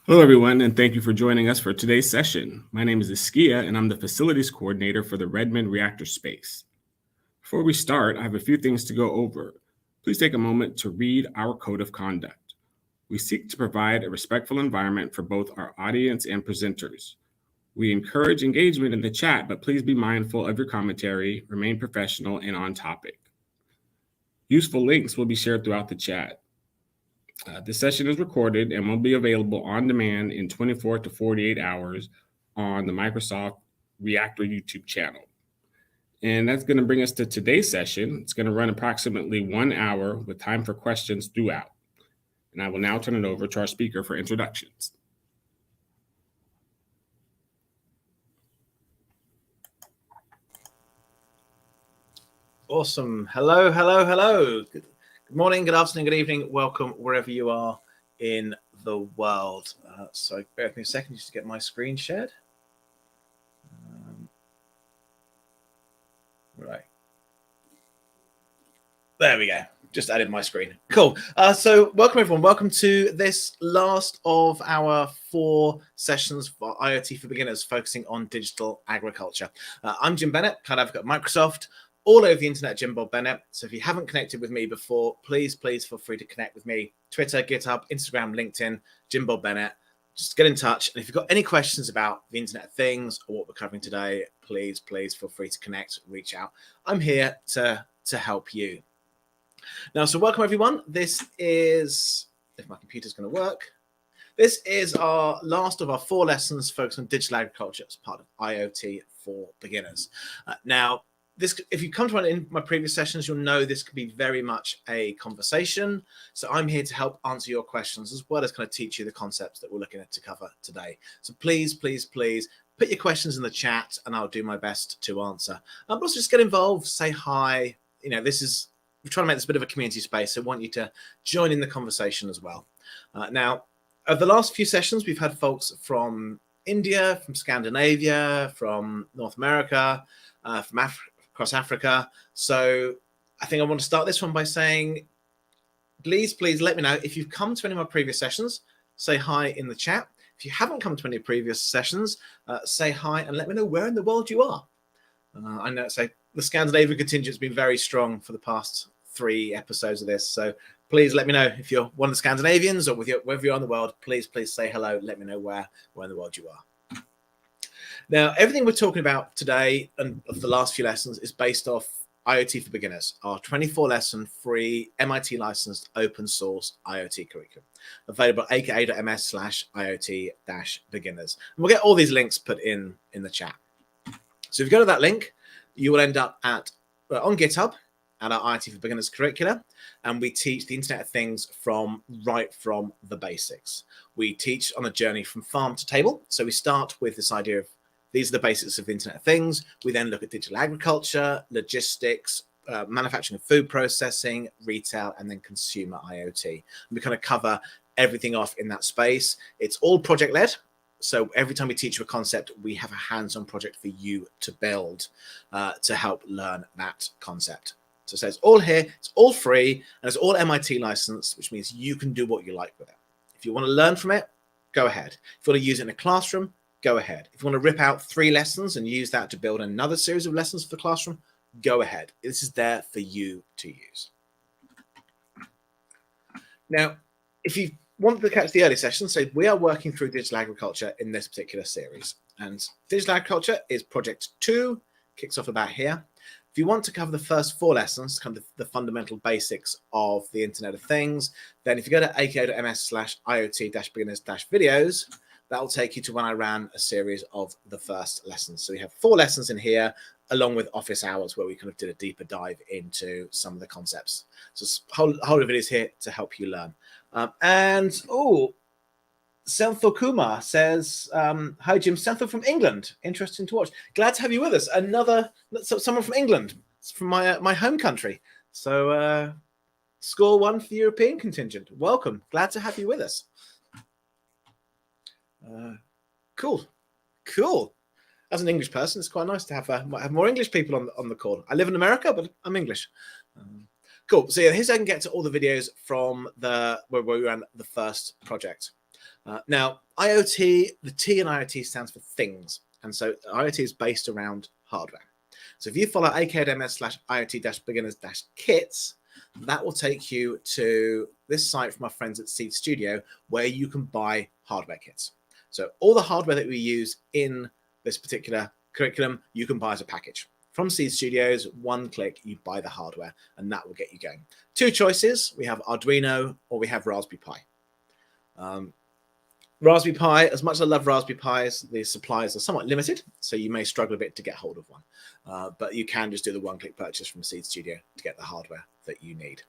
Hello, everyone, and thank you for joining us for today's session. My name is Iskia, and I'm the Facilities Coordinator for the Redmond Reactor Space. Before we start, I have a few things to go over. Please take a moment to read our Code of Conduct. We seek to provide a respectful environment for both our audience and presenters. We encourage engagement in the chat, but please be mindful of your commentary, remain professional, and on topic. Useful links will be shared throughout the chat. This session is recorded and will be available on demand in 24 to 48 hours on the Microsoft Reactor YouTube channel. And that's going to bring us to today's session. It's going to run approximately 1 hour with time for questions throughout. And I will now turn it over to our speaker for introductions. Awesome. Hello, hello, hello. Good morning, good afternoon, good evening. Welcome wherever you are in the world. So bear with me a second just to get my screen shared. Right. There we go. Just added my screen. Cool. So welcome everyone. Welcome to this last of our 4 sessions for IoT for Beginners, focusing on digital agriculture. I'm Jim Bennett, Cloud Advocate at Microsoft. All over the internet, Jim Bob Bennett. So if you haven't connected with me before, please feel free to connect with me. Twitter, GitHub, Instagram, LinkedIn, Jim Bob Bennett. Just get in touch. And if you've got any questions about the Internet of Things or what we're covering today, please feel free to connect, reach out. I'm here to help you. Now, so welcome everyone. This is, if my computer's going to work, this is our last of our 4 lessons focused on digital agriculture as part of IoT for Beginners. Now, this, if you come to my previous sessions, you'll know this could be very much a conversation. So I'm here to help answer your questions as well as kind of teach you the concepts that we're looking at to cover today. So please put your questions in the chat and I'll do my best to answer. But also just get involved, say hi. You know, we're trying to make this a bit of a community space, so I want you to join in the conversation as well. Now, over the last few sessions, we've had folks from India, from Scandinavia, from North America, from across Africa. So I think I want to start this one by saying, please let me know if you've come to any of my previous sessions, say hi in the chat. If you haven't come to any previous sessions, say hi and let me know where in the world you are. I know, so the Scandinavian contingent has been very strong for the past 3 episodes of this. So please let me know if you're one of the Scandinavians or wherever you're in the world. Please say hello. Let me know where in the world you are. Now, everything we're talking about today and of the last few lessons is based off IoT for Beginners, our 24-lesson free MIT licensed open source IoT curriculum, available at aka.ms/IoT-beginners. And we'll get all these links put in the chat. So if you go to that link, you will end up on GitHub at our IoT for Beginners curricula, and we teach the Internet of Things right from the basics. We teach on a journey from farm to table. So we start with this idea of these are the basics of the Internet of Things. We then look at digital agriculture, logistics, manufacturing and food processing, retail, and then consumer IoT. And we kind of cover everything off in that space. It's all project-led. So every time we teach you a concept, we have a hands-on project for you to build to help learn that concept. So it's all here, it's all free, and it's all MIT licensed, which means you can do what you like with it. If you want to learn from it, go ahead. If you want to use it in a classroom, go ahead. If you want to rip out 3 lessons and use that to build another series of lessons for the classroom, go ahead. This is there for you to use. Now, if you want to catch the early sessions, so we are working through digital agriculture in this particular series. And digital agriculture is project 2, kicks off about here. If you want to cover the first 4 lessons, kind of the fundamental basics of the Internet of Things, then if you go to aka.ms/IoT-beginners-videos, that will take you to when I ran a series of the first lessons. So we have 4 lessons in here, along with office hours, where we kind of did a deeper dive into some of the concepts. So whole of it is here to help you learn. Senthil Kumar says, hi, Jim. Senthil from England. Interesting to watch. Glad to have you with us. Someone from England. It's from my home country. So score 1 for the European contingent. Welcome. Glad to have you with us. Cool. As an English person, it's quite nice to have more English people on the call. I live in America, but I'm English. Cool. So yeah, here's how I can get to all the videos from where we ran the first project. Now, IoT, the T in IoT stands for things. And so IoT is based around hardware. So if you follow akms/IoT-beginners-kits, that will take you to this site from our friends at Seed Studio, where you can buy hardware kits. So all the hardware that we use in this particular curriculum, you can buy as a package. From Seed Studios, one click, you buy the hardware, and that will get you going. Two choices, we have Arduino or we have Raspberry Pi. Raspberry Pi, as much as I love Raspberry Pis, the supplies are somewhat limited, so you may struggle a bit to get hold of one. But you can just do the one-click purchase from Seed Studio to get the hardware that you need.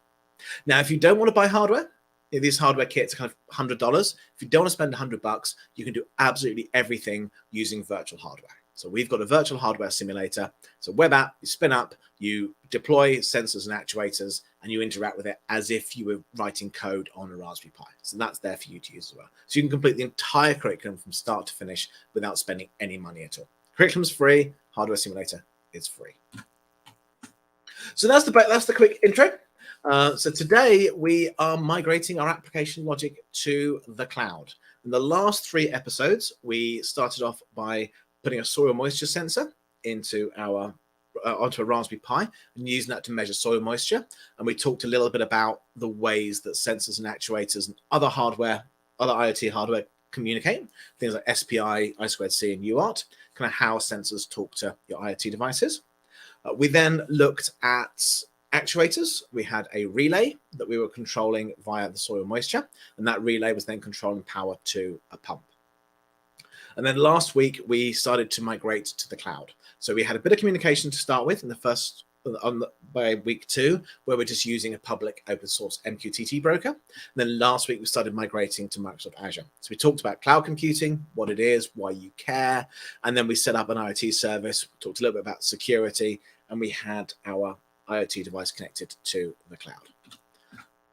Now, if you don't want to buy hardware, these hardware kits are kind of $100. If you don't want to spend $100, you can do absolutely everything using virtual hardware. So we've got a virtual hardware simulator. It's a web app, you spin up, you deploy sensors and actuators, and you interact with it as if you were writing code on a Raspberry Pi. So that's there for you to use as well. So you can complete the entire curriculum from start to finish without spending any money at all. Curriculum's free, hardware simulator is free. So that's the quick intro. So today we are migrating our application logic to the cloud. In the last 3 episodes, we started off by putting a soil moisture sensor into onto a Raspberry Pi and using that to measure soil moisture. And we talked a little bit about the ways that sensors and actuators and other IoT hardware communicate, things like SPI, I2C, and UART, kind of how sensors talk to your IoT devices. We then looked at actuators. We had a relay that we were controlling via the soil moisture, and that relay was then controlling power to a pump. And then last week, we started to migrate to the cloud. So we had a bit of communication to start with in the by week 2, where we're just using a public open source MQTT broker. And then last week, we started migrating to Microsoft Azure. So we talked about cloud computing, what it is, why you care. And then we set up an IoT service, talked a little bit about security, and we had our IoT device connected to the cloud.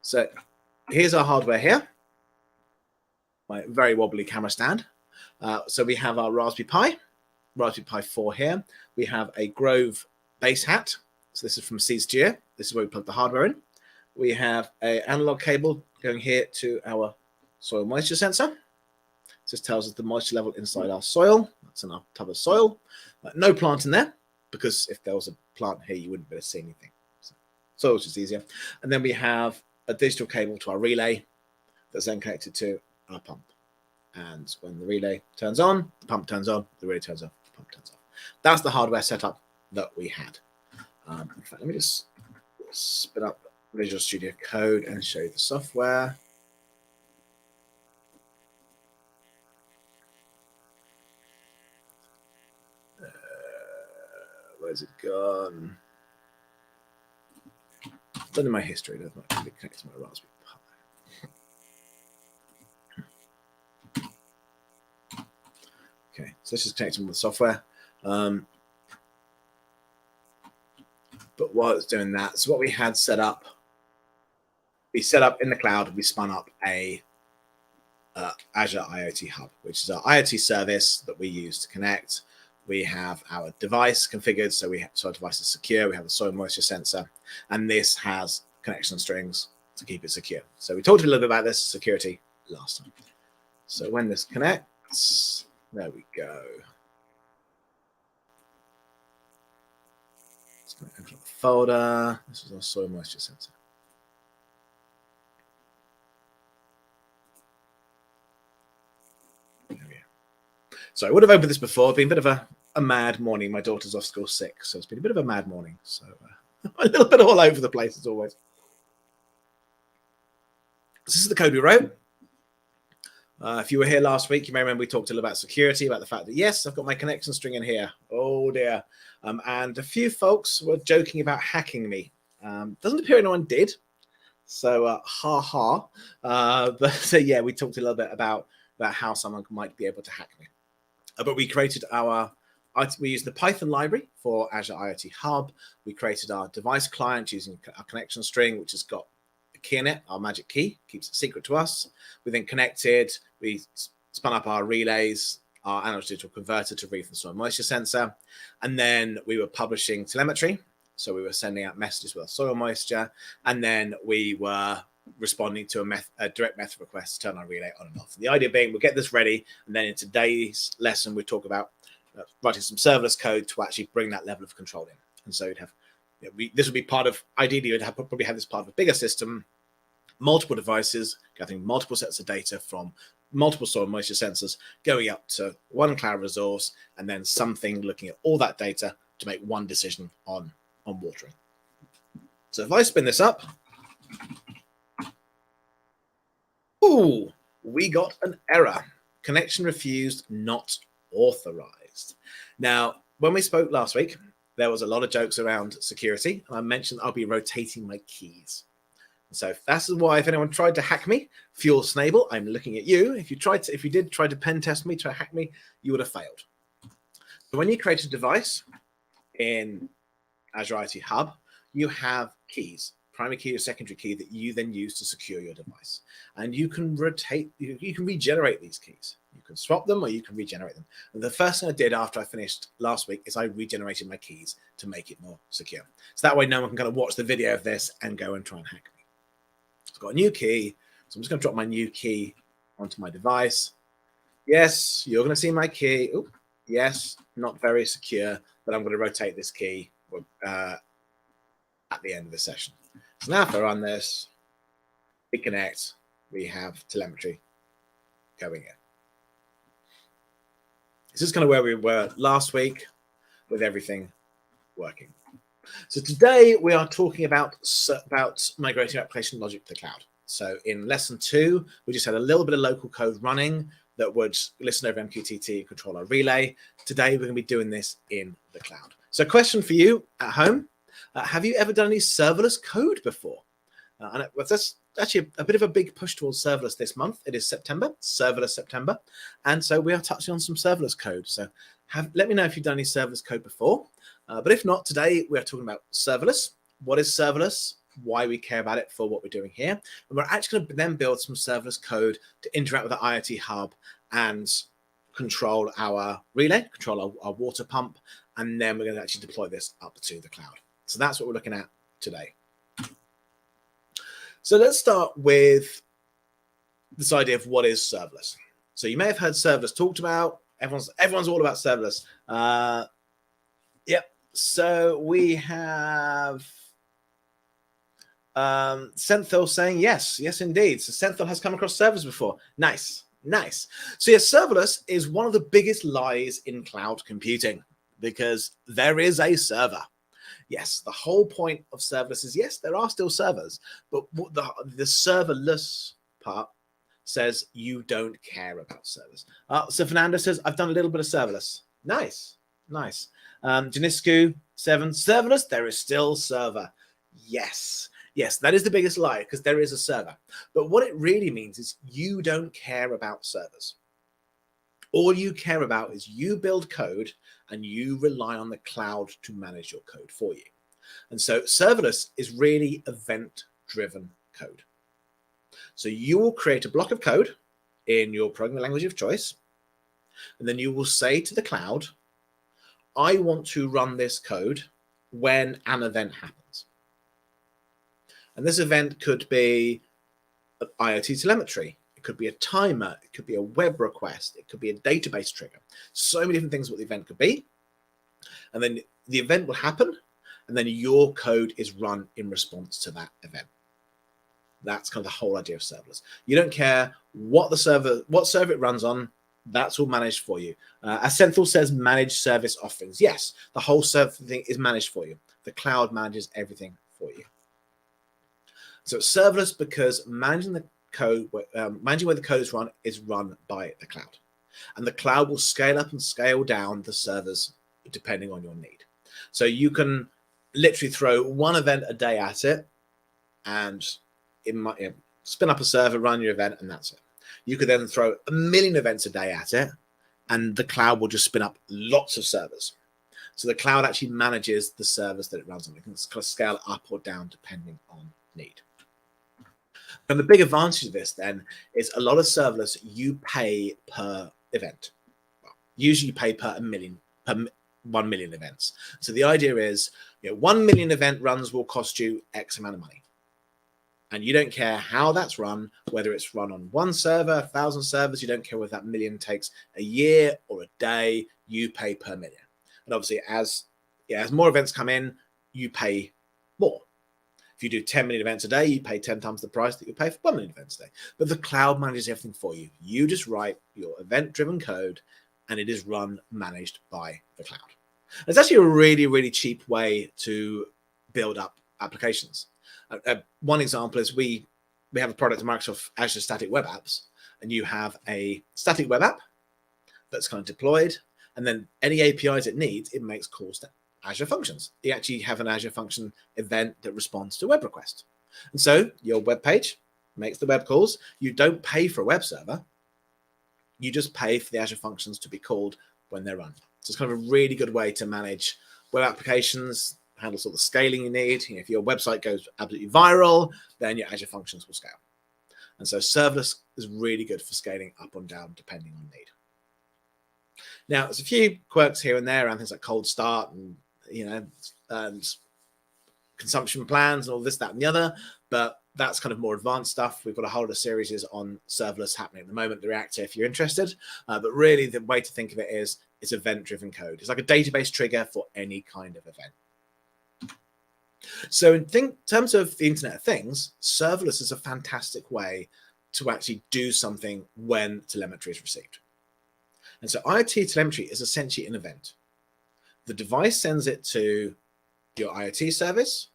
So here's our hardware here, my very wobbly camera stand. So we have our Raspberry Pi 4 here. We have a Grove base hat. So this is from Seed Studio. This is where we plug the hardware in. We have an analog cable going here to our soil moisture sensor. This tells us the moisture level inside our soil. That's in our tub of soil. No plant in there, because if there was a plant here, you wouldn't be able to see anything. So it's just easier. And then we have a digital cable to our relay that's then connected to our pump. And when the relay turns on, the pump turns on, the relay turns on, the pump turns off. That's the hardware setup that we had. In fact, let me just spin up Visual Studio Code and show you the software. Where's it gone? It's under my history. It doesn't actually connect to my Raspberry Pi. Okay, so this is connecting with the software. But while it's doing that, so what we had set up, we set up in the cloud, we spun up a Azure IoT Hub, which is our IoT service that we use to connect. We have our device configured, so our device is secure. We have a soil moisture sensor, and this has connection strings to keep it secure. So we talked a little bit about this security last time. So when this connects, there we go. It's going to enter the folder. This is our soil moisture sensor. There we go. So I would have opened this before. It's been a bit of a mad morning. My daughter's off school sick, so it's been a bit of a mad morning. So a little bit all over the place as always. This is the code we wrote. If you were here last week, you may remember we talked a little about security, about the fact that, yes, I've got my connection string in here. Oh, dear. And a few folks were joking about hacking me. Doesn't appear anyone did. So, ha. But yeah, we talked a little bit about how someone might be able to hack me. But we created we used the Python library for Azure IoT Hub. We created our device client using our connection string, which has got key in it, our magic key, keeps it secret to us. We then connected, we spun up our relays, our analog digital converter to read from the soil moisture sensor, and then we were publishing telemetry. So we were sending out messages with our soil moisture, and then we were responding to a direct method request to turn on relay on and off. The idea being we'll get this ready, and then in today's lesson we talk about writing some serverless code to actually bring that level of control in. And so you'd have this would be part of, ideally you'd probably have this part of a bigger system, multiple devices gathering multiple sets of data from multiple soil moisture sensors, going up to one cloud resource, and then something looking at all that data to make one decision on watering. So if I spin this up, ooh, we got an error. Connection refused, not authorized. Now, when we spoke last week, there was a lot of jokes around security, and I mentioned I'll be rotating my keys. So that's why if anyone tried to hack me, Fuel Snable, I'm looking at you. If you did try to pen test me, try to hack me, you would have failed. So when you create a device in Azure IoT Hub, you have keys, primary key or secondary key, that you then use to secure your device. And you can rotate, you can regenerate these keys. You can swap them or you can regenerate them. And the first thing I did after I finished last week is I regenerated my keys to make it more secure. So that way no one can kind of watch the video of this and go and try and hack me. It's got a new key. So I'm just going to drop my new key onto my device. Yes, you're going to see my key. Ooh, yes, not very secure, but I'm going to rotate this key at the end of the session. So now if I run this, we connect, we have telemetry going in. This is kind of where we were last week with everything working. So today we are talking about migrating application logic to the cloud. So in lesson 2, we just had a little bit of local code running that would listen over MQTT and control our relay. Today we're going to be doing this in the cloud. So question for you at home. Have you ever done any serverless code before? And that's actually a bit of a big push towards serverless this month. It is September, serverless September. And so we are touching on some serverless code. So let me know if you've done any serverless code before. But if not, today we are talking about serverless. What is serverless? Why we care about it for what we're doing here. And we're actually going to then build some serverless code to interact with the IoT Hub and control our relay, control our water pump. And then we're going to actually deploy this up to the cloud. So that's what we're looking at today. So let's start with this idea of what is serverless. So you may have heard serverless talked about. Everyone's all about serverless. Yep. So we have Senthil saying yes, indeed. So Senthil has come across servers before. Nice. So yes, serverless is one of the biggest lies in cloud computing because there is a server. Yes, the whole point of serverless is, yes, there are still servers, but the serverless part says you don't care about servers. So Fernando says, I've done a little bit of serverless. Nice. Janiscu 7, serverless, there is still server. Yes, that is the biggest lie because there is a server. But what it really means is you don't care about servers. All you care about is you build code and you rely on the cloud to manage your code for you. And so serverless is really event-driven code. So you will create a block of code in your programming language of choice, and then you will say to the cloud, I want to run this code when an event happens. And this event could be an IoT telemetry. It could be a timer. It could be a web request. It could be a database trigger. So many different things what the event could be. And then the event will happen, and then your code is run in response to that event. That's kind of the whole idea of serverless. You don't care what server it runs on. That's all managed for you. As Senthil says, managed service offerings. Yes, the whole server thing is managed for you. The cloud manages everything for you. So it's serverless because managing the code, managing where the code is run by the cloud, and the cloud will scale up and scale down the servers depending on your need. So you can literally throw one event a day at it, and it might spin up a server, run your event, and that's it. You could then throw 1 million events a day at it, and the cloud will just spin up lots of servers. So the cloud actually manages the servers that it runs on. It can kind of scale it up or down depending on need. And the big advantage of this then is a lot of serverless, you pay per event. Well, usually you pay per 1 million events. So the idea is, 1 million event runs will cost you X amount of money. And you don't care how that's run, whether it's run on one server, 1,000 servers, you don't care whether that million takes a year or a day, you pay per million. And obviously, as more events come in, you pay more. If you do 10 million events a day, you pay 10 times the price that you pay for 1 million events a day. But the cloud manages everything for you. You just write your event-driven code, and it is run, managed by the cloud. And it's actually a really, really cheap way to build up applications. One example is we have a product in Microsoft Azure Static Web Apps, and you have a static web app that's kind of deployed, and then any APIs it needs, it makes calls to Azure Functions. You actually have an Azure Function event that responds to a web request. And so your web page makes the web calls. You don't pay for a web server. You just pay for the Azure Functions to be called when they're run. So it's kind of a really good way to manage web applications, handles all the scaling you need. If your website goes absolutely viral, then your Azure Functions will scale. And so serverless is really good for scaling up and down depending on need. Now, there's a few quirks here and there around things like cold start and consumption plans and all this, that, and the other, but that's kind of more advanced stuff. We've got a whole lot of series on serverless happening at the moment, the reactor, if you're interested. But really, the way to think of it is it's event-driven code. It's like a database trigger for any kind of event. So in terms of the Internet of Things, serverless is a fantastic way to actually do something when telemetry is received. And so IoT telemetry is essentially an event. The device sends it to your IoT service,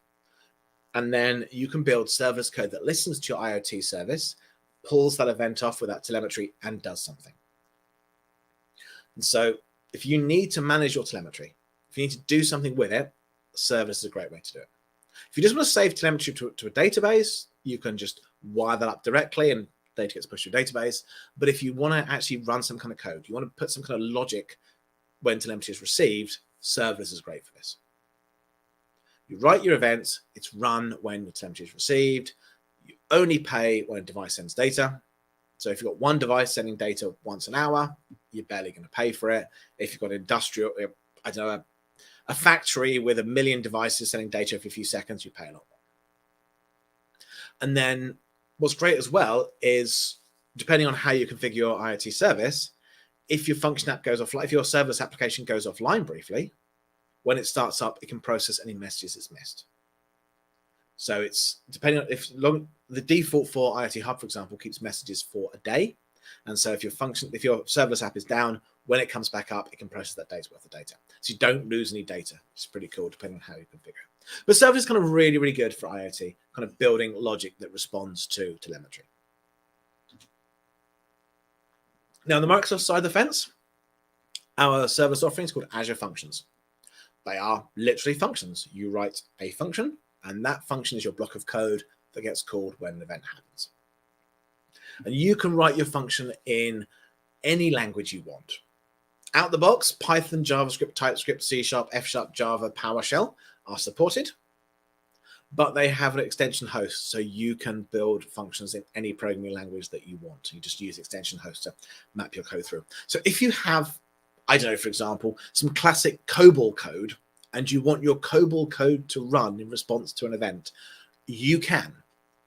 and then you can build serverless code that listens to your IoT service, pulls that event off with that telemetry, and does something. And so if you need to manage your telemetry, if you need to do something with it, serverless is a great way to do it. If you just want to save telemetry to a database, you can just wire that up directly and data gets pushed to a database. But if you want to actually run some kind of code, you want to put some kind of logic when telemetry is received, serverless is great for this. You write your events, it's run when the telemetry is received. You only pay when a device sends data. So if you've got one device sending data once an hour, you're barely going to pay for it. If you've got industrial, a factory with 1 million devices sending data every few seconds, you pay a lot more. And then what's great as well is, depending on how you configure your IoT service, if your function app goes offline, if your serverless application goes offline briefly, when it starts up, it can process any messages it's missed. So it's depending on the default for IoT Hub, for example, keeps messages for a day. And so if your serverless app is down, when it comes back up, it can process that day's worth of data. So you don't lose any data. It's pretty cool, depending on how you configure it. But serverless is kind of really, really good for IoT, kind of building logic that responds to telemetry. Now, on the Microsoft side of the fence, our serverless offering is called Azure Functions. They are literally functions. You write a function, and that function is your block of code that gets called when an event happens. And you can write your function in any language you want. Out the box, Python, JavaScript, TypeScript, C#, F#, Java, PowerShell are supported, but they have an extension host, so you can build functions in any programming language that you want. You just use extension host to map your code through. So if you have, I don't know, for example, some classic COBOL code, and you want your COBOL code to run in response to an event, you can.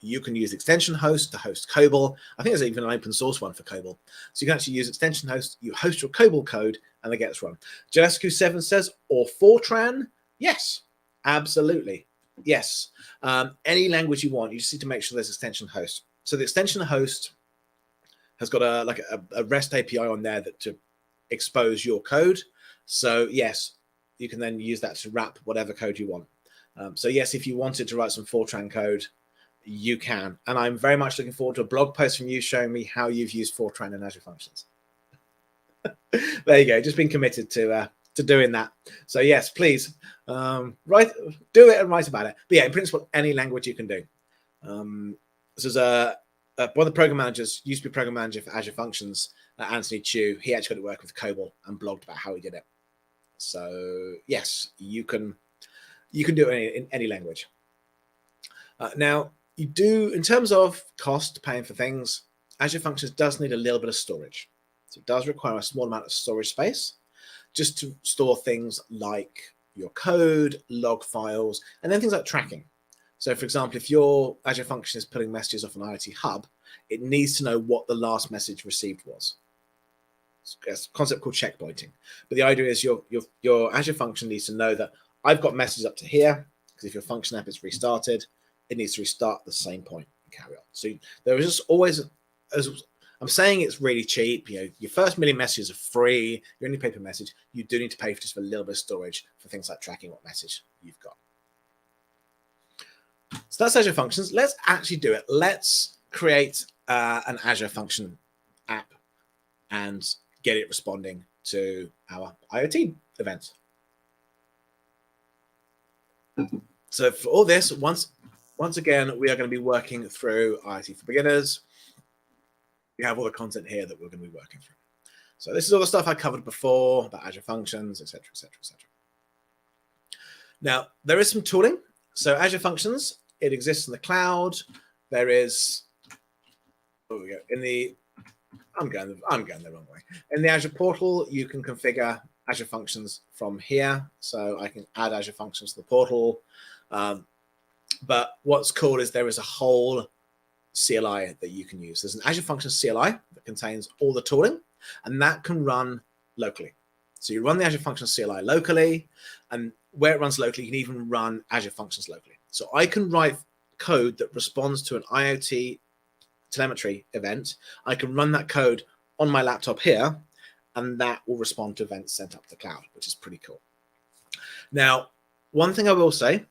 You can use extension host to host COBOL. I think there's even an open source one for COBOL. So you can actually use extension host, you host your COBOL code, and it gets run. JSQ7 says, or Fortran? Yes, absolutely. Yes. Any language you want, you just need to make sure there's extension host. So the extension host has got a REST API on there to expose your code. So yes, you can then use that to wrap whatever code you want. So yes, if you wanted to write some Fortran code, you can. And I'm very much looking forward to a blog post from you showing me how you've used Fortran in Azure Functions. There you go. Just been committed to doing that. So yes, please do it and write about it. But yeah, in principle, any language you can do. This is one of the program managers, used to be program manager for Azure Functions, Anthony Chu. He actually got to work with COBOL and blogged about how he did it. So yes, you can do it in any language. Now, you do, in terms of cost, paying for things, Azure Functions does need a little bit of storage. So it does require a small amount of storage space just to store things like your code, log files, and then things like tracking. So for example, if your Azure Function is pulling messages off an IoT Hub, it needs to know what the last message received was. It's a concept called checkpointing. But the idea is your Azure Function needs to know that I've got messages up to here, because if your function app is restarted, it needs to restart the same point and carry on. So there is just always, as I'm saying, it's really cheap. Your first million messages are free. You only pay per message. You do need to pay for just a little bit of storage for things like tracking what message you've got. So that's Azure Functions. Let's actually do it. Let's create an Azure Function app and get it responding to our IoT events. So for all this, once again, we are going to be working through IoT for Beginners. We have all the content here that we're going to be working through. So this is all the stuff I covered before about Azure Functions, etc., etc., etc. Now, there is some tooling. So Azure Functions, it exists in the cloud. There is, oh, we go in the, I'm going the wrong way. In the Azure portal, you can configure Azure Functions from here. So I can add Azure Functions to the portal. But what's cool is there is a whole CLI that you can use. There's an Azure Functions CLI that contains all the tooling, and that can run locally. So you run the Azure Functions CLI locally, and where it runs locally, you can even run Azure Functions locally. So I can write code that responds to an IoT telemetry event. I can run that code on my laptop here, and that will respond to events sent up to the cloud, which is pretty cool. Now, one thing I will say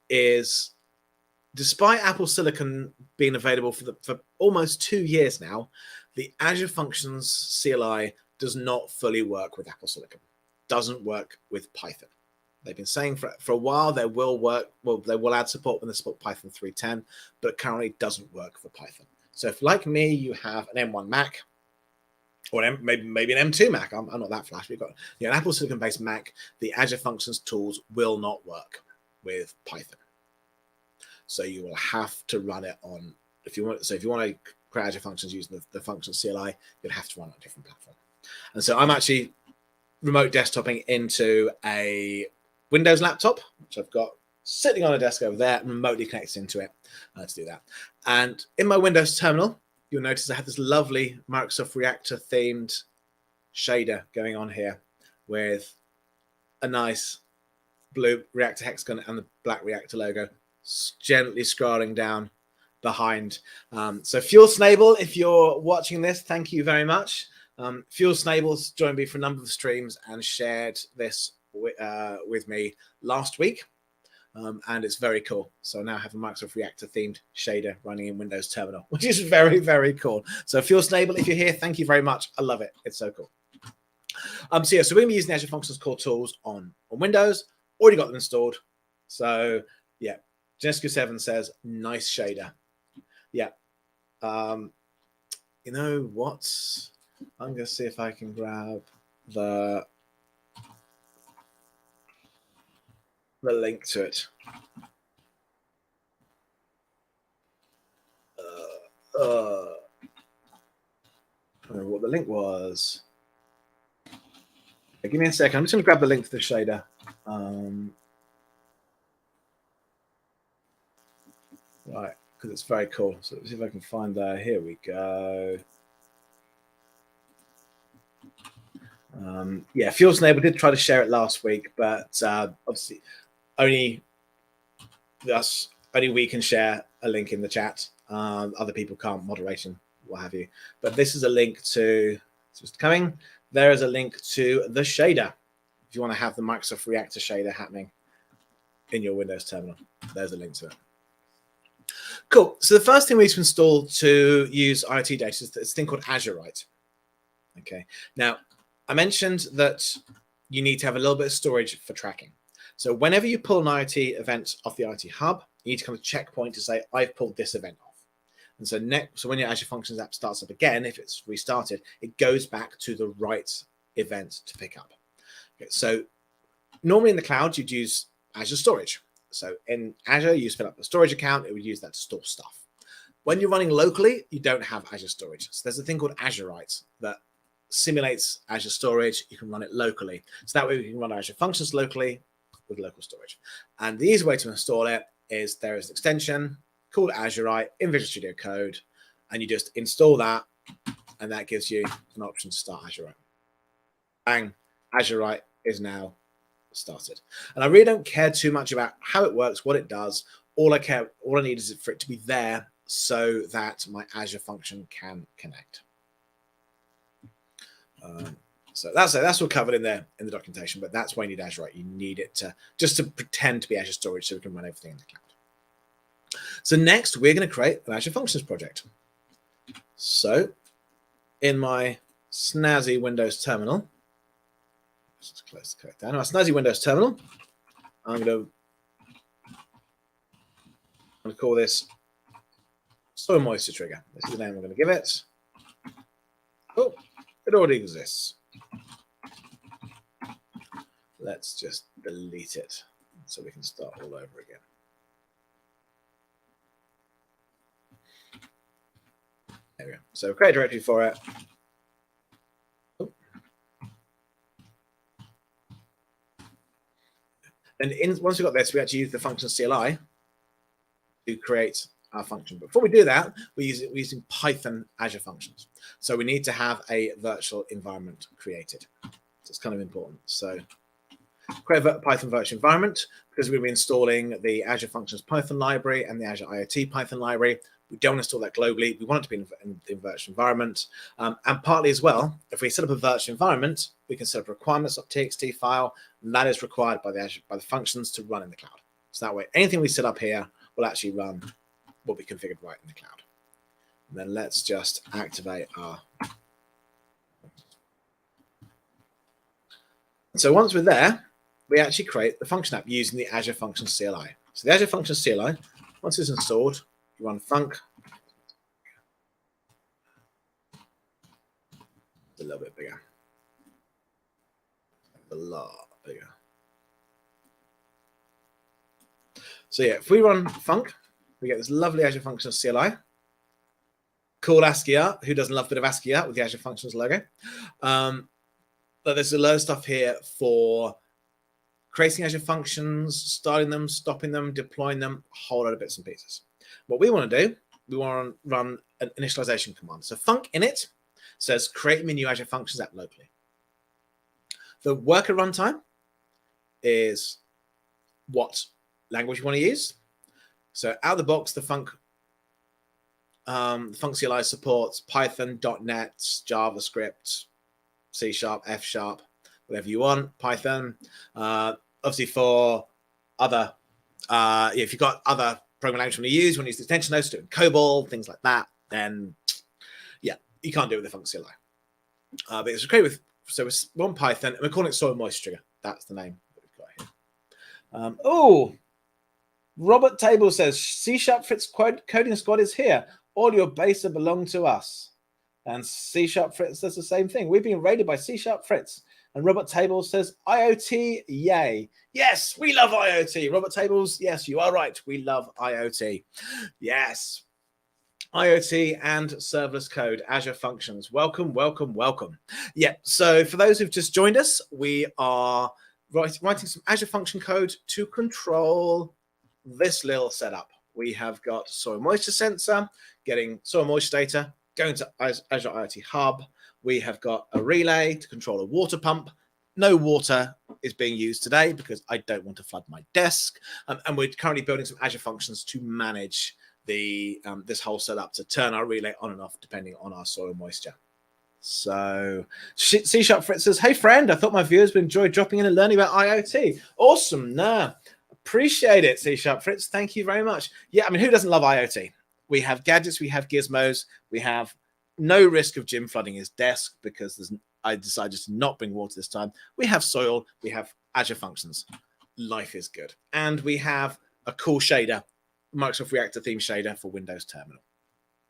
is, despite Apple Silicon being available for almost 2 years now, the Azure Functions CLI does not fully work with Apple Silicon. Doesn't work with Python. They've been saying for a while they will work. Well, they will add support when they support Python 3.10, but it currently doesn't work for Python. So if, like me, you have an M1 Mac, or maybe an M2 Mac, I'm not that flash. We've got an Apple Silicon-based Mac. The Azure Functions tools will not work with Python. So you will have to run it on, if you want to create Azure Functions using the Functions CLI, you'll have to run it on a different platform. And so I'm actually remote desktoping into a Windows laptop, which I've got sitting on a desk over there, and remotely connected into it to do that. And in my Windows terminal, you'll notice I have this lovely Microsoft Reactor themed shader going on here with a nice blue Reactor hexagon and the black Reactor logo gently scrolling down behind. So Fuel Snable, if you're watching this, thank you very much. Fuel Snable's joined me for a number of streams and shared this with me last week. And it's very cool. So now I have a Microsoft Reactor themed shader running in Windows Terminal, which is very, very cool. So Fuel Snable, if you're here, thank you very much. I love it. It's so cool. So we're going to be using the Azure Functions core tools on Windows. Already got them installed. So yeah, Genesco7 says, nice shader. Yeah. You know what? I'm going to see if I can grab the link to it. I don't know what the link was. Give me a second. I'm just going to grab the link to the shader. Right, because it's very cool. So let's see if I can find that. Here we go. Yeah, Fuel Snable did try to share it last week, but obviously only we can share a link in the chat. Other people can't, moderation, what have you. But this is a link to, it's just coming. There is a link to the shader. If you want to have the Microsoft Reactor shader happening in your Windows terminal, there's a link to it. Cool. So the first thing we need to install to use IoT data is this thing called Azurite. Okay. Now, I mentioned that you need to have a little bit of storage for tracking. So whenever you pull an IoT event off the IoT Hub, you need to come to checkpoint to say, I've pulled this event off. And so so when your Azure Functions app starts up again, if it's restarted, it goes back to the right event to pick up. Okay, so normally in the cloud, you'd use Azure Storage. So in Azure, you spin up a storage account, it would use that to store stuff. When you're running locally, you don't have Azure Storage. So there's a thing called Azurite that simulates Azure Storage. You can run it locally. So that way we can run Azure Functions locally with local storage. And the easy way to install it is there is an extension called Azurite in Visual Studio Code, and you just install that, and that gives you an option to start Azurite. Bang, Azurite is now started. And I really don't care too much about how it works, what it does. All I need is for it to be there so that my Azure function can connect. So that's all covered in there in the documentation, but that's why you need Azurite. You need it to just to pretend to be Azure Storage so we can run everything in the cloud. So next, we're going to create an Azure Functions project. So in my snazzy Windows terminal, let's close the code down. My snazzy Windows terminal, I'm going to call this soil moisture trigger. This is the name I'm going to give it. Oh, it already exists. Let's just delete it so we can start all over again. There we go. So create a directory for it. Oh. And once we've got this, we actually use the function CLI to create our function. Before we do that, we're using Python Azure Functions. So we need to have a virtual environment created. So it's kind of important. So create a Python virtual environment because we'll be installing the Azure Functions Python library and the Azure IoT Python library. We don't install that globally. We want it to be in the virtual environment. And partly as well, if we set up a virtual environment, we can set up a requirements.txt file, and that is required by the functions to run in the cloud. So that way, anything we set up here will actually run, will be configured right in the cloud. And then let's just activate our. So once we're there, we actually create the function app using the Azure Functions CLI. So the Azure Functions CLI, once it's installed, you run func. It's a little bit bigger. A lot bigger. So yeah, if we run func, we get this lovely Azure Functions CLI. Cool ASCII art. Who doesn't love a bit of ASCII art with the Azure Functions logo? But there's a load of stuff here for creating Azure Functions, starting them, stopping them, deploying them, a whole lot of bits and pieces. What we want to do, we want to run an initialization command. So func init says create me new Azure Functions app locally. The worker runtime is what language you want to use. So out of the box, the func CLI supports Python, .NET, JavaScript, C#, F#, whatever you want, Python. Obviously for other, if you've got other programming language you want to use the extension notes, do it in COBOL, things like that, then yeah, you can't do it with the func CLI. But it's great with, so it's one Python, and we're calling it soil moisture trigger. That's the name that we've got here. Oh, Robert Table says, C# Fritz coding squad is here. All your base belong to us. And C# Fritz does the same thing. We've been raided by C# Fritz. And Robert Tables says, IoT, yay. Yes, we love IoT. Robert Tables, yes, you are right. We love IoT. Yes. IoT and serverless code, Azure Functions. Welcome, welcome, welcome. Yeah, so for those who've just joined us, we are writing some Azure Function code to control this little setup. We have got soil moisture sensor, getting soil moisture data, going to Azure IoT Hub. We have got a relay to control a water pump. No water is being used today because I don't want to flood my desk. And we're currently building some Azure Functions to manage the this whole setup, to turn our relay on and off depending on our soil moisture. So C# Fritz says, hey friend, I thought my viewers would enjoy dropping in and learning about IoT. Awesome. Nah, appreciate it, C# Fritz. Thank you very much. Yeah, I mean, who doesn't love IoT? We have gadgets, we have gizmos, we have no risk of Jim flooding his desk because I decided to not bring water this time. We have soil, we have Azure Functions. Life is good. And we have a cool shader, Microsoft Reactor theme shader for Windows Terminal.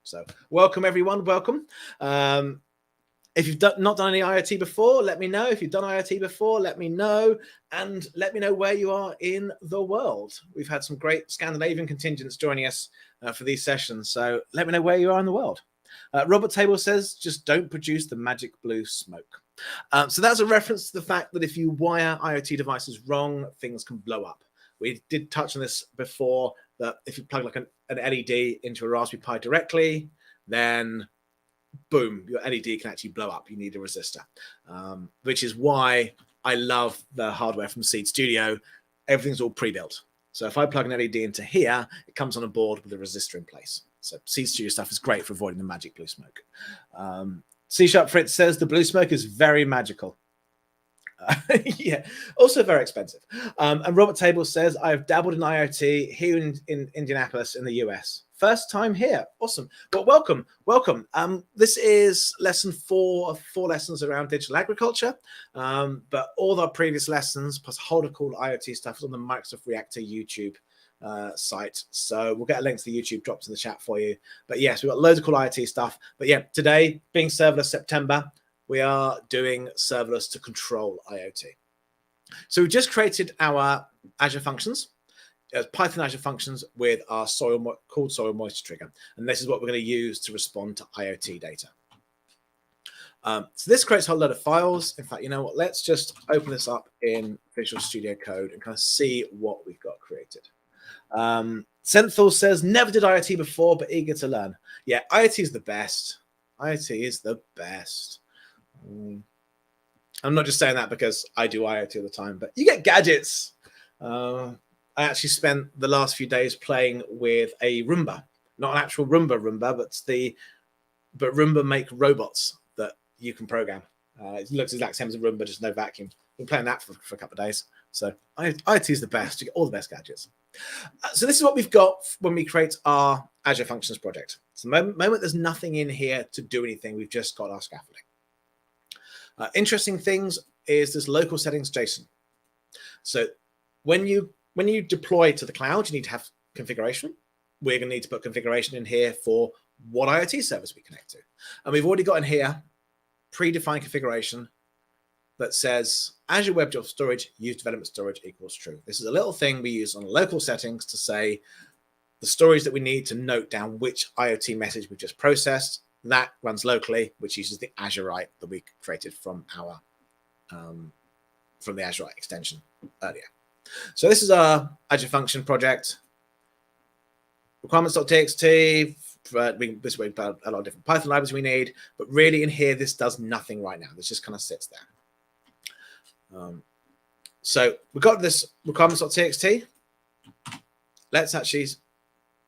So welcome everyone, welcome. If you've not done any IoT before, let me know. If you've done IoT before, let me know. And let me know where you are in the world. We've had some great Scandinavian contingents joining us for these sessions. So let me know where you are in the world. Robert Table says, just don't produce the magic blue smoke. So that's a reference to the fact that if you wire IoT devices wrong, things can blow up. We did touch on this before. that if you plug like an LED into a Raspberry Pi directly, then boom, your LED can actually blow up. You need a resistor, which is why I love the hardware from Seed Studio. Everything's all pre-built. So if I plug an LED into here, it comes on a board with a resistor in place. So Seed Studio stuff is great for avoiding the magic blue smoke. C# Fritz says the blue smoke is very magical. Yeah, also very expensive. And Robert Table says, I've dabbled in IoT here in Indianapolis in the US. First time here. Awesome. Well, welcome. This is lesson 4 of 4 lessons around digital agriculture. But all our previous lessons, plus a whole lot of cool IoT stuff, is on the Microsoft Reactor YouTube site. So we'll get a link to the YouTube drops in the chat for you. But yes, we've got loads of cool IoT stuff. But yeah, today, being Serverless September, we are doing serverless to control IoT. So we just created our Azure Functions, Python Azure Functions with our called soil moisture trigger. And this is what we're going to use to respond to IoT data. So this creates a whole load of files. In fact, you know what? Let's just open this up in Visual Studio Code and kind of see what we've got created. Senthal says, never did IoT before, but eager to learn. Yeah, IoT is the best. IoT is the best. I'm not just saying that because I do IoT all the time, but you get gadgets. I actually spent the last few days playing with a Roomba, not an actual Roomba, but Roomba make robots that you can program. It looks exactly the same as a Roomba, just no vacuum. I've been playing that for a couple of days. So IoT is the best. You get all the best gadgets. So this is what we've got when we create our Azure Functions project. So the moment there's nothing in here to do anything, we've just got our scaffolding. Interesting things is this local settings JSON. So when you deploy to the cloud, you need to have configuration. We're going to need to put configuration in here for what IoT service we connect to. And we've already got in here predefined configuration that says Azure Web Storage use development storage equals true. This is a little thing we use on local settings to say the storage that we need to note down which IoT message we've just processed. That runs locally, which uses the Azurite that we created from our from the Azurite extension earlier. So this is our Azure Function project. Requirements.txt. This way, a lot of different Python libraries we need, but really in here, this does nothing right now. This just kind of sits there. So we've got this requirements.txt. Let's actually,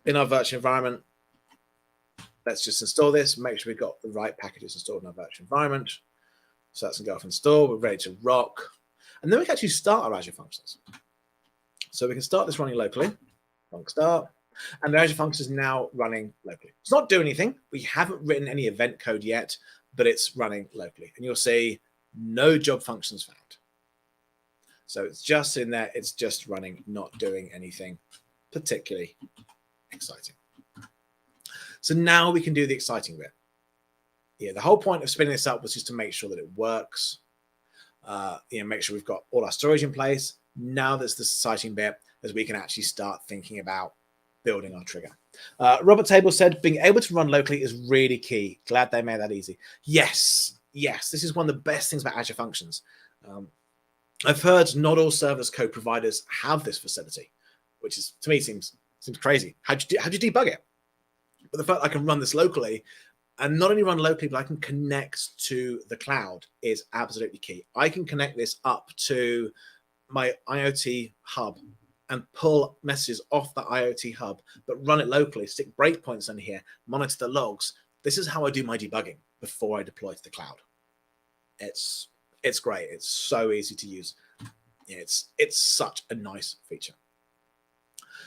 in our virtual environment, let's just install this, make sure we've got the right packages installed in our virtual environment. So that's going to go off install. We're ready to rock. And then we can actually start our Azure Functions. So we can start this running locally. Func start. And the Azure Functions is now running locally. It's not doing anything. We haven't written any event code yet, but it's running locally. And you'll see no job functions found. So it's just in there. It's just running, not doing anything particularly exciting. So now we can do the exciting bit. Yeah, the whole point of spinning this up was just to make sure that it works. Make sure we've got all our storage in place. Now there's the exciting bit as we can actually start thinking about building our trigger. Robert Table said, being able to run locally is really key. Glad they made that easy. Yes. This is one of the best things about Azure Functions. I've heard not all serverless code providers have this facility, which is, to me, seems crazy. How'd you debug it? But the fact I can run this locally, and not only run locally, but I can connect to the cloud is absolutely key. I can connect this up to my IoT Hub and pull messages off the IoT Hub, but run it locally, stick breakpoints in here, monitor the logs. This is how I do my debugging before I deploy to the cloud. It's great. It's so easy to use. It's such a nice feature.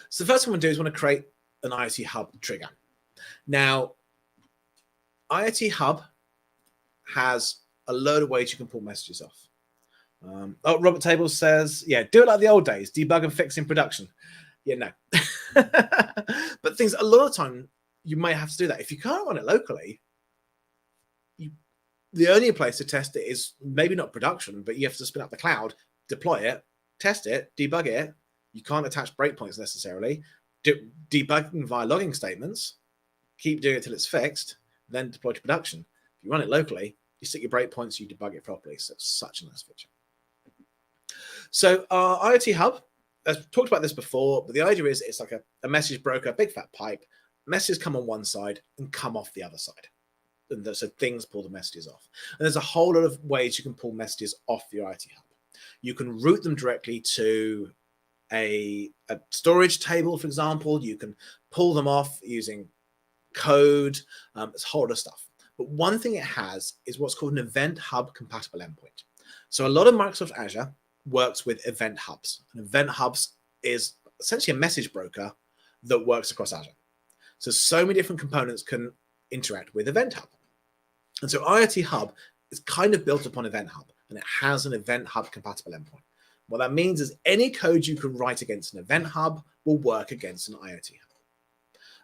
So the first thing I want to do is want to create an IoT Hub trigger. Now, IoT Hub has a load of ways you can pull messages off. Robert Table says, yeah, do it like the old days, debug and fix in production. Yeah, no. But a lot of the time, you may have to do that. If you can't run it locally, the only place to test it is maybe not production, but you have to spin up the cloud, deploy it, test it, debug it. You can't attach breakpoints necessarily. Debugging via logging statements, keep doing it till it's fixed, then deploy to production. If you run it locally, you stick your breakpoints, you debug it properly. So it's such a nice feature. So our IoT Hub I've talked about this before, but the idea is it's like a message broker, big fat pipe. Messages come on one side and come off the other side. And so things pull the messages off. And there's a whole lot of ways you can pull messages off your IoT Hub. You can route them directly to a storage table, for example. You can pull them off using code. It's a whole lot of stuff. But one thing it has is what's called an Event Hub compatible endpoint. So a lot of Microsoft Azure works with event hubs. And event hubs is essentially a message broker that works across Azure. So many different components can interact with Event Hub. And so IoT Hub is kind of built upon Event Hub, and it has an Event Hub compatible endpoint. What that means is any code you can write against an Event Hub will work against an IoT Hub.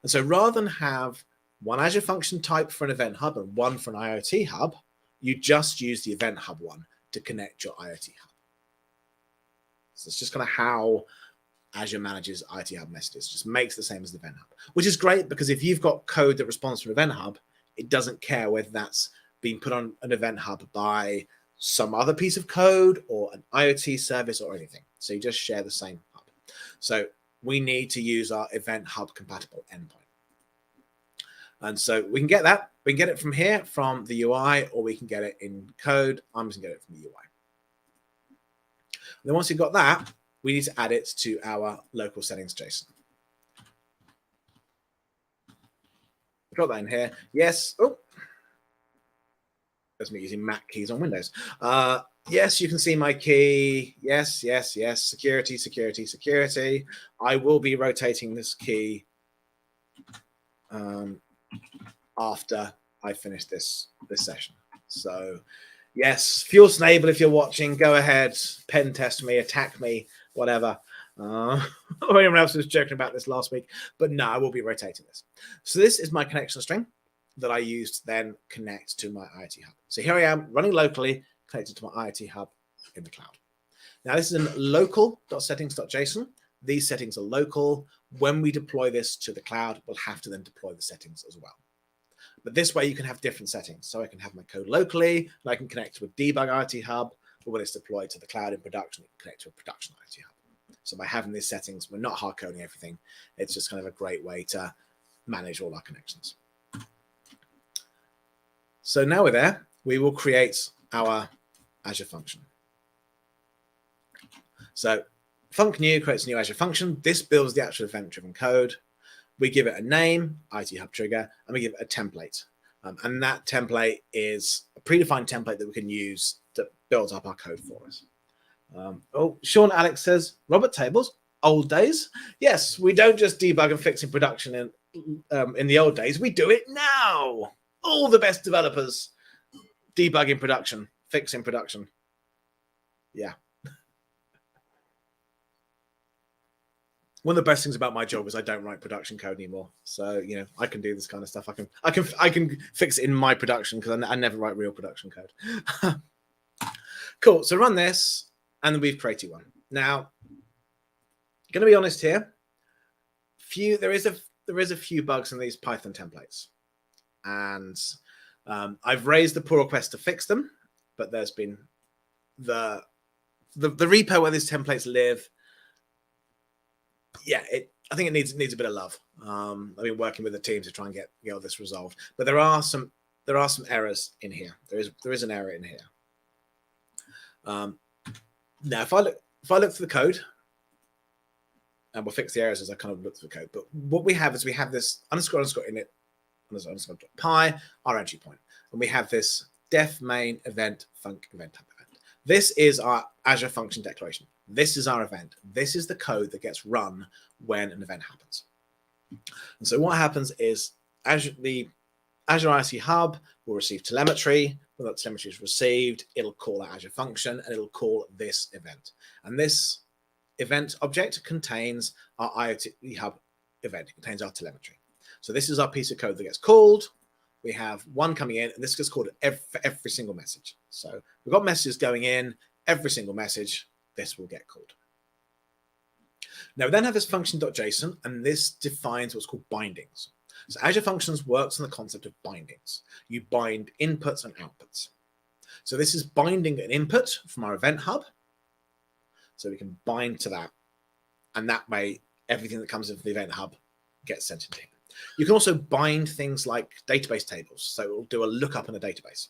And so rather than have one Azure function type for an Event Hub and one for an IoT Hub, you just use the Event Hub one to connect your IoT Hub. So it's just kind of how Azure manages IoT Hub messages, just makes the same as the Event Hub, which is great because if you've got code that responds from Event Hub, it doesn't care whether that's being put on an Event Hub by some other piece of code or an IoT service or anything. So you just share the same hub. So we need to use our Event Hub compatible endpoint. And so we can get that. We can get it from here, from the UI, or we can get it in code. I'm just going to get it from the UI. And then once you've got that, we need to add it to our local settings JSON. Got that in here. Yes. Oh, that's me using Mac keys on Windows. Yes, you can see my key. Yes, yes, yes. Security, security, security. I will be rotating this key after I finish this session. So yes, Fuel Snable, if you're watching, go ahead, pen test me, attack me, whatever. Or anyone else was joking about this last week, but no, I will be rotating this. So this is my connection string that I use to then connect to my IoT Hub. So here I am running locally, connected to my IoT Hub in the cloud. Now this is in local.settings.json. These settings are local. When we deploy this to the cloud, we'll have to then deploy the settings as well. But this way you can have different settings. So I can have my code locally, and I can connect to a debug IoT Hub, or when it's deployed to the cloud in production, it can connect to a production IoT Hub. So by having these settings, we're not hard coding everything. It's just kind of a great way to manage all our connections. So now we're there, we will create our Azure function. So func new creates a new Azure function. This builds the actual event-driven code. We give it a name, IoT Hub trigger, and we give it a template. And that template is a predefined template that we can use to build up our code for us. Sean Alex says, Robert Tables, old days. Yes, we don't just debug and fix in production in the old days. We do it now. All the best developers debug in production, fix in production. Yeah. One of the best things about my job is I don't write production code anymore. So, you know, I can do this kind of stuff. I can fix it in my production because I never write real production code. Cool. So run this. And then we've created one. Now, going to be honest here, there is a few bugs in these Python templates, and I've raised the pull request to fix them, but there's been the repo where these templates live. Yeah, I think it needs a bit of love. I've been working with the team to try and get all this resolved, but there are some errors in here. There is an error in here. Now, if I look through the code, and we'll fix the errors as I kind of look through the code. But what we have is we have this underscore in it, underscore.py, our entry point, and we have this def main event func event type event. This is our Azure function declaration. This is our event. This is the code that gets run when an event happens. And so what happens is the Azure IoT Hub will receive telemetry. When that telemetry is received, it'll call our Azure function and it'll call this event. And this event object contains our IoT Hub event. It contains our telemetry. So this is our piece of code that gets called. We have one coming in, and this gets called for every single message. So we've got messages going in, every single message, this will get called. Now we then have this function.json, and this defines what's called bindings. So Azure Functions works on the concept of bindings. You bind inputs and outputs. So this is binding an input from our Event Hub. So we can bind to that. And that way, everything that comes into the Event Hub gets sent into here. You can also bind things like database tables. So it will do a lookup in a database.